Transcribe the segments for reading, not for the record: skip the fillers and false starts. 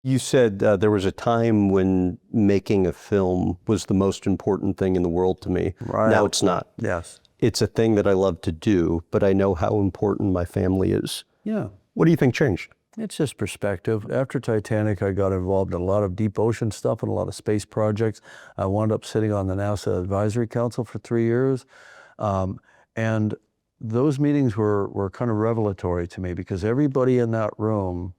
You said there was a time when making a film was the most important thing in the world to me. Right. Now it's not. Yes. It's a thing that I love to do, but I know how important my family is. Yeah. What do you think changed? It's just perspective. After Titanic, I got involved in a lot of deep ocean stuff and a lot of space projects. I wound up sitting on the NASA Advisory Council for 3 years. And those meetings were kind of revelatory to me because everybody in that room,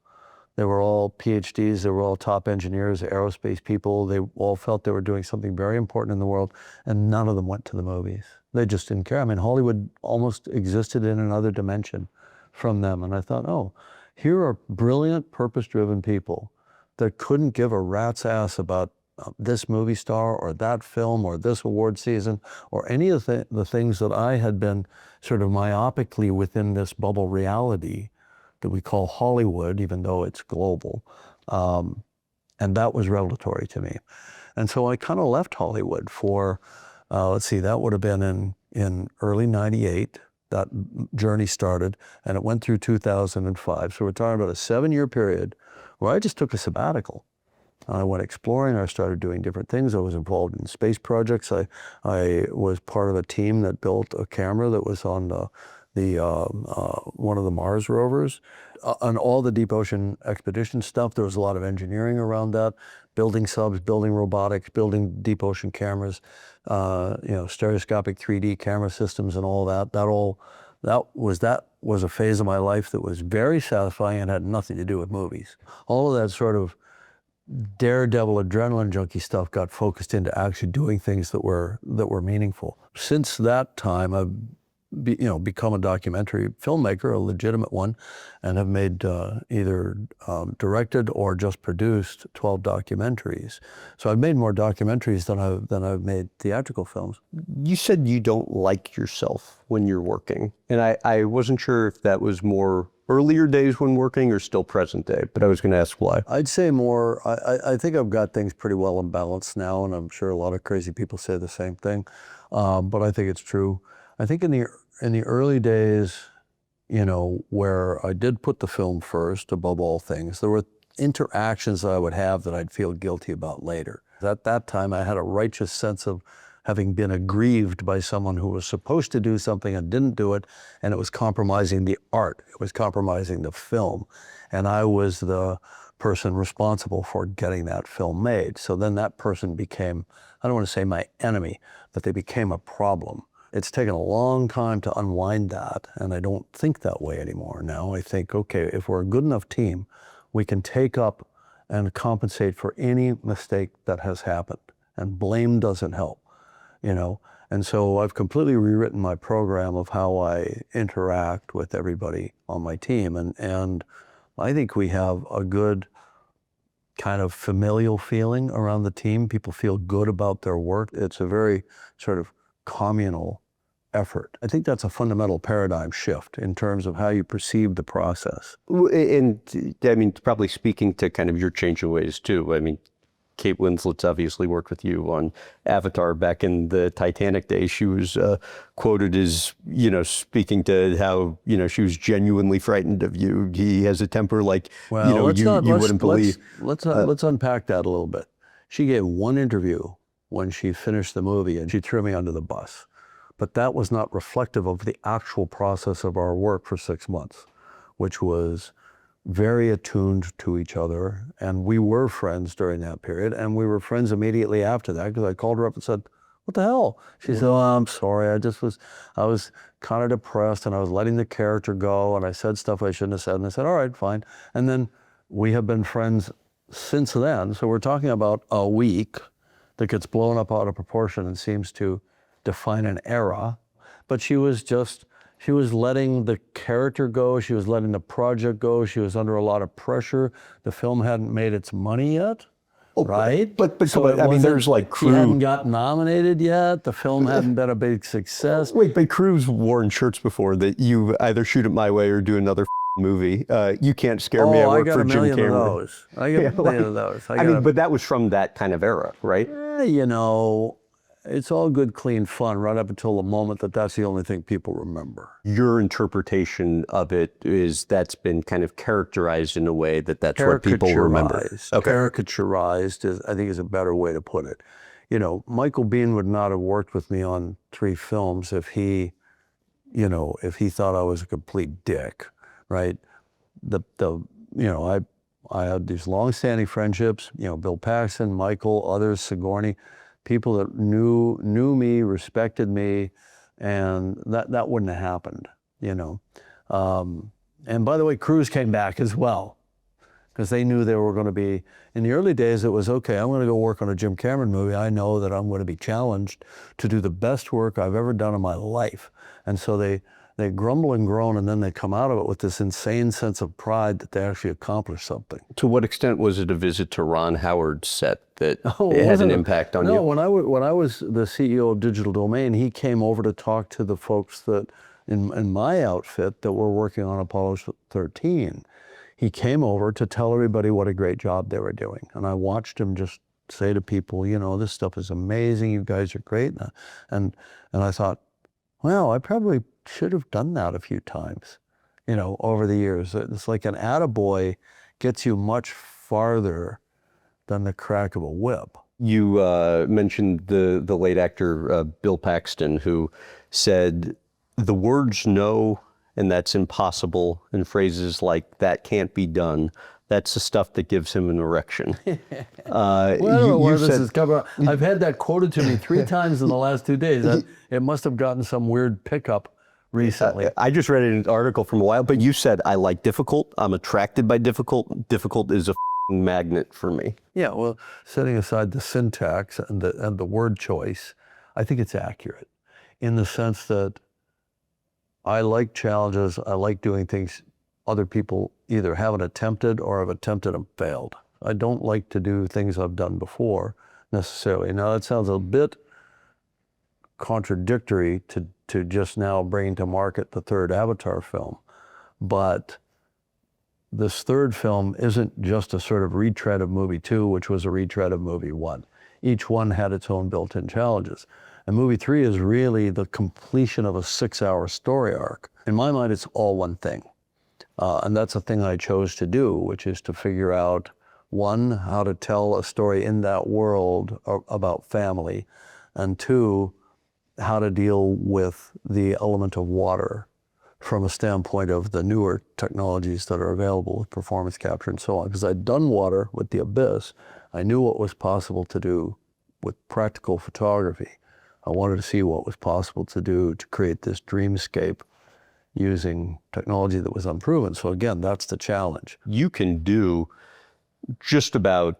they were all PhDs, they were all top engineers, aerospace people. They all felt they were doing something very important in the world, and none of them went to the movies. They just didn't care. I mean, Hollywood almost existed in another dimension from them. And I thought, oh, here are brilliant, purpose-driven people that couldn't give a rat's ass about this movie star or that film or this award season or any of the things that I had been sort of myopically within this bubble reality that we call Hollywood, even though it's global. And that was revelatory to me. And so I kind of left Hollywood for, let's see, that would have been in early '98. That journey started, and it went through 2005. So we're talking about a 7-year period where I just took a sabbatical. I went exploring. I started doing different things. I was involved in space projects. I was part of a team that built a camera that was on one of the Mars rovers. On all the deep ocean expedition stuff, there was a lot of engineering around that, building subs, building robotics, building deep ocean cameras, stereoscopic 3D camera systems and all that. That was a phase of my life that was very satisfying and had nothing to do with movies. All of that sort of daredevil adrenaline junkie stuff got focused into actually doing things that were meaningful. Since that time, I've become a documentary filmmaker, a legitimate one, and have made either directed or just produced 12 documentaries. So I've made more documentaries than I've made theatrical films. You said you don't like yourself when you're working, and I wasn't sure if that was more earlier days when working or still present day, but I was going to ask why. I'd say more. I think I've got things pretty well in balance now, and I'm sure a lot of crazy people say the same thing, but I think it's true. I think in the early days, where I did put the film first above all things, there were interactions that I would have that I'd feel guilty about later. At that time, I had a righteous sense of having been aggrieved by someone who was supposed to do something and didn't do it, and it was compromising the art. It was compromising the film, and I was the person responsible for getting that film made. So then that person became, I don't want to say my enemy, but they became a problem. It's taken a long time to unwind that, and I don't think that way anymore now. I think, okay, if we're a good enough team, we can take up and compensate for any mistake that has happened, and blame doesn't help, And so I've completely rewritten my program of how I interact with everybody on my team, and I think we have a good kind of familial feeling around the team. People feel good about their work. It's a very sort of communal effort. I think that's a fundamental paradigm shift in terms of how you perceive the process. And I mean, probably speaking to kind of your change of ways too. I mean, Kate Winslet's obviously worked with you on Avatar back in the Titanic days. She was quoted as, speaking to how, she was genuinely frightened of you. He has a temper like, you wouldn't believe. Let's unpack that a little bit. She gave one interview when she finished the movie and she threw me under the bus. But that was not reflective of the actual process of our work for 6 months, which was very attuned to each other. And we were friends during that period. And we were friends immediately after that because I called her up and said, what the hell? She said, oh, I'm sorry. I was kind of depressed and I was letting the character go and I said stuff I shouldn't have said. And I said, all right, fine. And then we have been friends since then. So we're talking about a week that gets blown up out of proportion and seems to define an era. But she was letting the character go. She was letting the project go. She was under a lot of pressure. The film hadn't made its money yet, right? But I mean, there's like crew. She hadn't got nominated yet. The film hadn't been a big success. Wait, but crew's worn shirts before that you either shoot it my way or do another movie. You can't scare me. I work for Jim Cameron. I got a million of those. But that was from that kind of era, right? it's all good, clean fun right up until the moment that that's the only thing people remember. Your interpretation of it is that's been kind of characterized in a way that that's what people remember. Okay. Caricaturized is, I think, is a better way to put it. You know, Michael Biehn would not have worked with me on 3 films if he, you know, if he thought I was a complete dick, right? I had these long-standing friendships, you know, Bill Paxton, Michael, others, Sigourney, people that knew me, respected me, and that wouldn't have happened, you know. And by the way, crews came back as well, because they knew they were going to be, in the early days it was, okay, I'm going to go work on a Jim Cameron movie. I know that I'm going to be challenged to do the best work I've ever done in my life. And so they grumble and groan, and then they come out of it with this insane sense of pride that they actually accomplished something. To what extent was it a visit to Ron Howard's set that it had an impact on you? No, when I was the CEO of Digital Domain, he came over to talk to the folks that in my outfit that were working on Apollo 13. He came over to tell everybody what a great job they were doing. And I watched him just say to people, you know, this stuff is amazing, you guys are great. And I thought, well, I probably should have done that a few times, you know, over the years. It's like an attaboy gets you much farther than the crack of a whip. You mentioned the late actor Bill Paxton, who said the words no and that's impossible and phrases like that can't be done, that's the stuff that gives him an erection. Well, I don't know where this is coming from. I've had that quoted to me 3 times in the last 2 days. It must have gotten some weird pickup recently. I just read an article from a while, but you said, I like difficult, I'm attracted by difficult. Difficult is a magnet for me. Yeah, well, setting aside the syntax and the word choice, I think it's accurate in the sense that I like challenges. I like doing things other people either haven't attempted or have attempted and failed. I don't like to do things I've done before necessarily. Now that sounds a bit contradictory to just now bringing to market the 3rd Avatar film, but this 3rd film isn't just a sort of retread of movie 2, which was a retread of movie 1. Each one had its own built-in challenges. And movie 3 is really the completion of a 6-hour story arc. In my mind, it's all one thing. And that's the thing I chose to do, which is to figure out, 1, how to tell a story in that world about family, and 2, how to deal with the element of water from a standpoint of the newer technologies that are available with performance capture and so on. Because I'd done water with The Abyss. I knew what was possible to do with practical photography. I wanted to see what was possible to do to create this dreamscape using technology that was unproven. So again, that's the challenge. You can do just about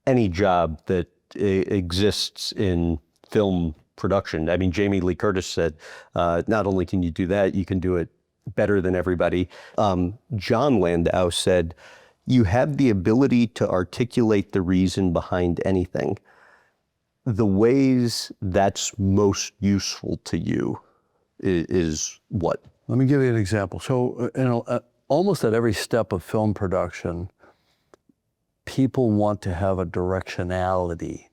any job that exists in film production. I mean, Jamie Lee Curtis said, not only can you do that, you can do it better than everybody. John Landau said, you have the ability to articulate the reason behind anything. The ways that's most useful to you is what? Let me give you an example. So almost at every step of film production, people want to have a directionality.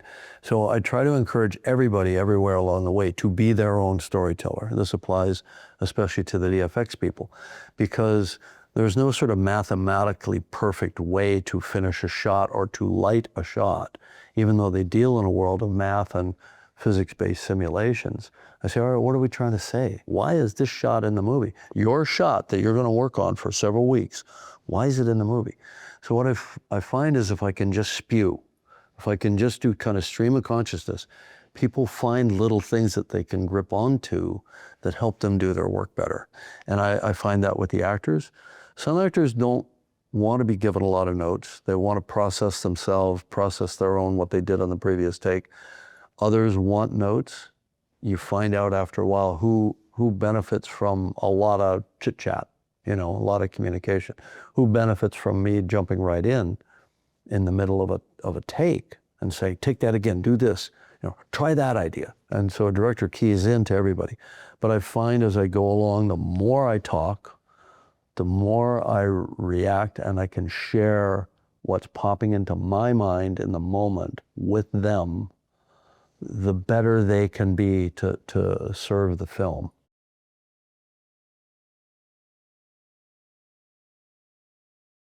So I try to encourage everybody everywhere along the way to be their own storyteller. This applies especially to the VFX people, because there's no sort of mathematically perfect way to finish a shot or to light a shot, even though they deal in a world of math and physics-based simulations. I say, all right, what are we trying to say? Why is this shot in the movie? Your shot that you're going to work on for several weeks, why is it in the movie? So what I find is if I can just spew, if I can just do kind of stream of consciousness, people find little things that they can grip onto that help them do their work better. And I find that with the actors. Some actors don't want to be given a lot of notes. They want to process themselves, process their own, what they did on the previous take. Others want notes. You find out after a while who benefits from a lot of chit chat, a lot of communication. Who benefits from me jumping right in the middle of a take and say, take that again, do this, try that idea. And so a director keys in to everybody. But I find as I go along, the more I talk, the more I react, and I can share what's popping into my mind in the moment with them, the better they can be to serve the film.